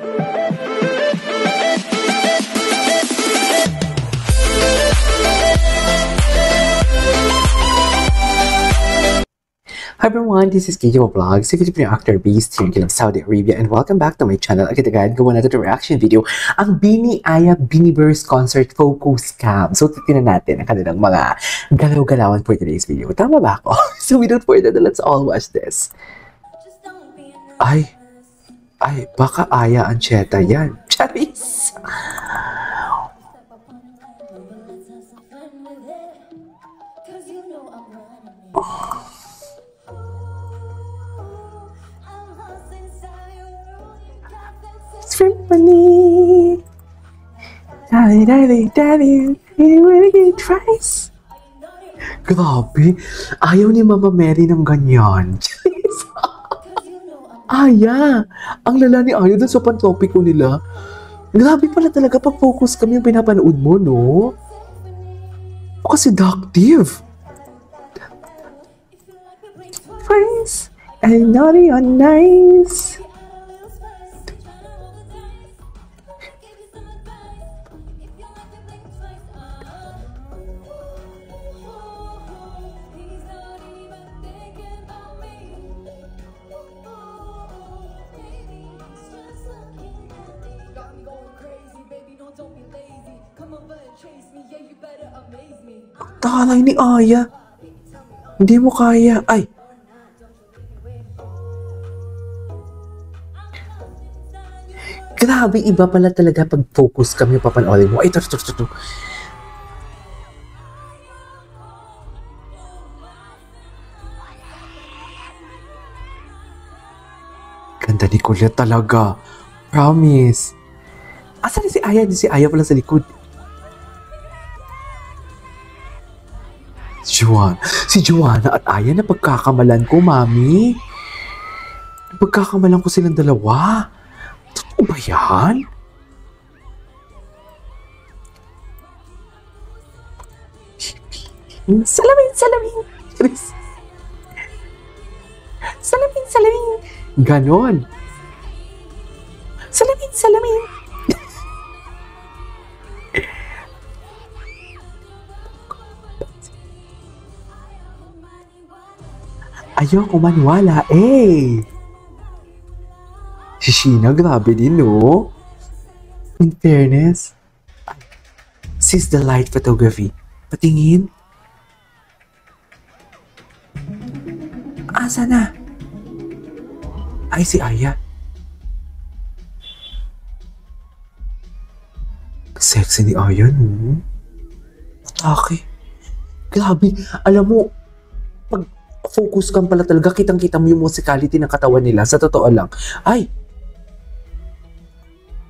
Hi everyone, this is KJ Vlogs, Filipino actor based here in Saudi Arabia, and welcome back to my channel. Agad-agad, gawa natin the reaction video, ang Bini Aya Biniverse Concert Focus Cam. So, titignan natin ang kanilang mga galaw-galawan for today's video. Tama ba ako? So, without further ado, let's all watch this. Ay, baka Aya Ancheta yan. Charis! Symphony. Daddy, you wanna get twice? Grabe, ayaw ni Mama Mary ng ganyan. Aya, ang lala ni Aya dun sa pantopiko nila. Grabe pala talaga pag focus kami yung pinapanood mo, no? Kasi seductive. Twice, and naughty or nice. Talay ni Aya. Hindi mo kaya. Ay. Grabe, iba pala talaga pag focus kami papanoorin mo. Ay, ito. Ganda ni Colette talaga. Promise. Asan si Aya? Si Aya pala sa likod. Si Joanna at Aya na pagkakamalan ko, Mami. Pagkakamalan ko silang dalawa. Totoo ba yan? Salamin. Salamin. Ganon. Salamin. Ayoko maniwala, eh. Si Sheena, grabe din, no? In fairness. Sis the light photography. Patingin. Asa na? Ay, si Aya. Sexy ni Aya, no? Atake. Grabe. Alam mo, pag focus kang pala talaga, kitang-kita mo yung musicality ng katawan nila. Sa totoo lang. Ay!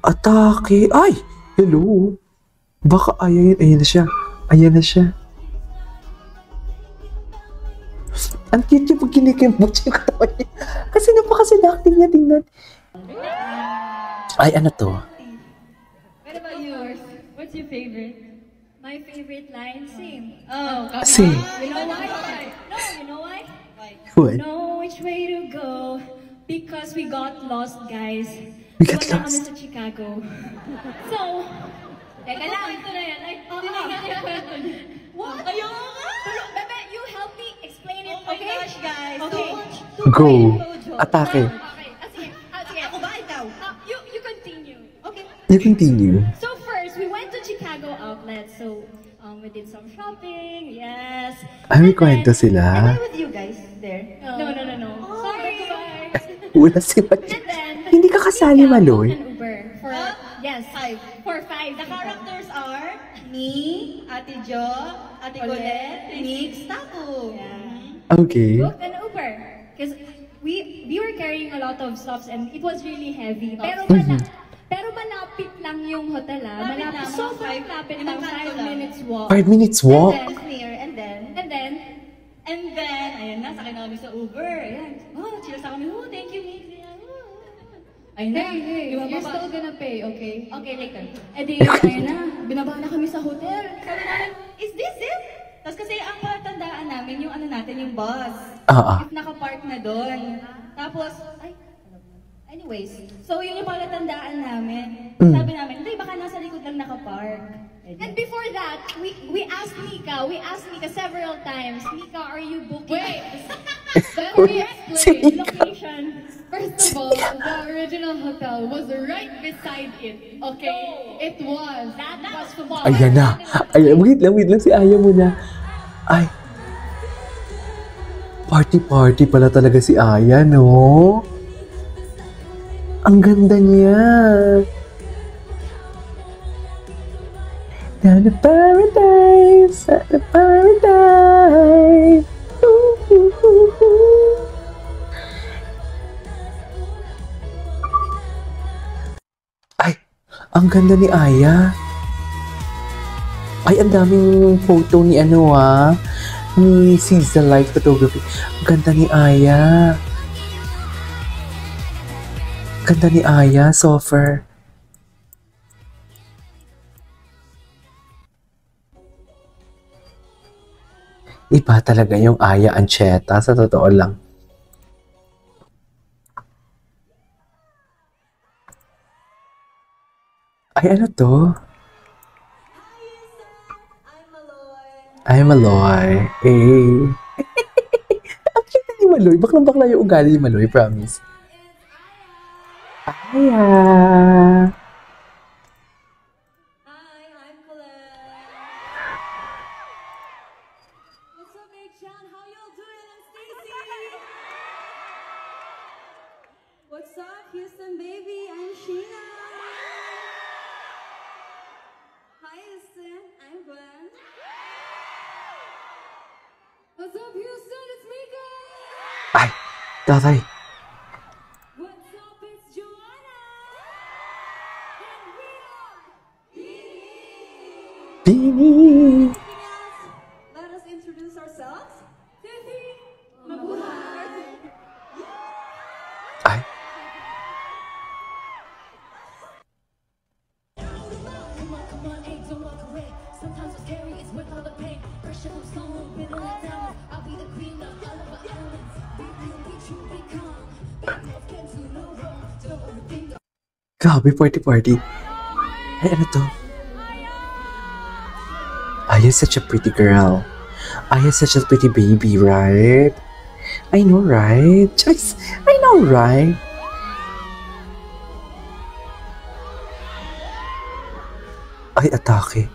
Atake! Ay! Hello! Baka ayan na siya. Ang cute yung pag kinikimot yung katawan niya. Kasi napaka-seductive niya, tingnan. Ay, ano to? What about yours? What's your favorite? My favorite line, sing. Sing. You know why? No, you know why? What? Know which way to go because we got lost, guys. We got Punta lost. kami sa Chicago. So, teka lang. Ito na yan. Ay, tinignan yung kwento niya. What? Ayun nga! Bebe, you help me explain it, okay? Oh my gosh, guys. Okay. Go. Atake. Okay. Sige. Ako ba? Ikaw? You continue. Okay. You continue. So first, we went to Chicago Outlet. So we did some shopping. Yes. Ay, may kwento sila. Am I with you guys there? No. Sorry. Wala si Maloy. And then Hindi ka kasali, Maloy. An Uber for yes, for 5. The characters are me, Ate Jo, Ate Colette, Nix, Taco. Okay. Booked an Uber because we were carrying a lot of stuffs and it was really heavy. Pero malapit lang yung hotel, malapit, sobrang lapit lang, 5 minutes walk. 5 minutes walk? It's near, and then, ayan na, sakay na kami sa Uber. Ayan. Chill sa kami. Thank you, Nix. Ayun na. Hey, Diba, you're baba- still gonna pay, okay? Okay, later. Eh di, ayun na. Binaba na kami sa hotel. Sabi namin, is this it? Tapos kasi ang tandaan namin, yung natin, yung bus. Ah. If nakapark na doon. Tapos, Anyways, So yun yung palatandaan namin. Mm. Sabi namin, hindi, baka nasa likod lang nakapark. and before that, we asked Mika several times, Mika, are you booking? Wait! Let me explain. Location. First of all, the original hotel was right beside it. Okay? It was. That was small. Ayan na. Ayan, wait lang si Aya muna. Ay. Party pala talaga si Aya, no? Ang ganda niya. Down to paradise, down to paradise. Ooh, ooh, ooh, ooh. Ay, ang ganda ni Aya. Ay, ang daming photo ni ni Caesar Life Photography. Ang ganda ni Aya. Ganda ni Aya, Sofer. Iba talaga yung Aya Ancheta, sa totoo lang. Ay, ano to? I'm Maloy. Eh. Ang cute ni Maloy. Baklang-bakla yung ugali ni Maloy, promise. Aya. Hi, I'm Colette. What's up, Chan? How y'all doing? I'm Stacy. What's up, Houston baby? I'm Sheena. Hi, Houston. I'm Gwen. What's up, Houston? It's Mika! Ay, tatay. What's up, it's Joanna. And we are Bini. Let us introduce ourselves. Tiffy, mabuhay. Ay. Grabe, party. Ay, ano to? Aya's such a pretty girl. Aya's such a pretty baby, right? I know, right? Just, I know, right? Ay, atake.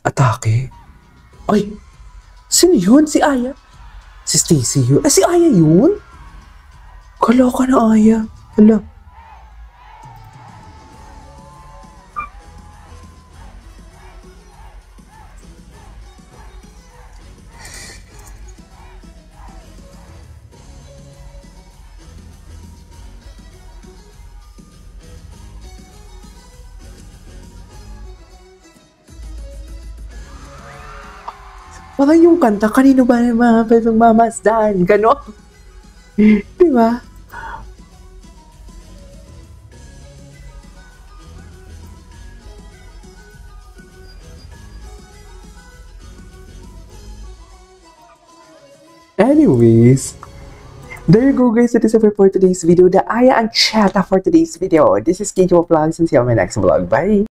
Atake? Ay, sino yun? Si Aya? Si Stacy yun? Si Aya yun? Kaloka na Aya. Hala. Parang yung kanta, kanino ba naman pwedeng mamasdan? Ganon. Di ba? Anyways, there you go guys, that is it for today's video. The Aya Ancheta for today's video. This is KJ Vlogs and see you on my next vlog. Bye!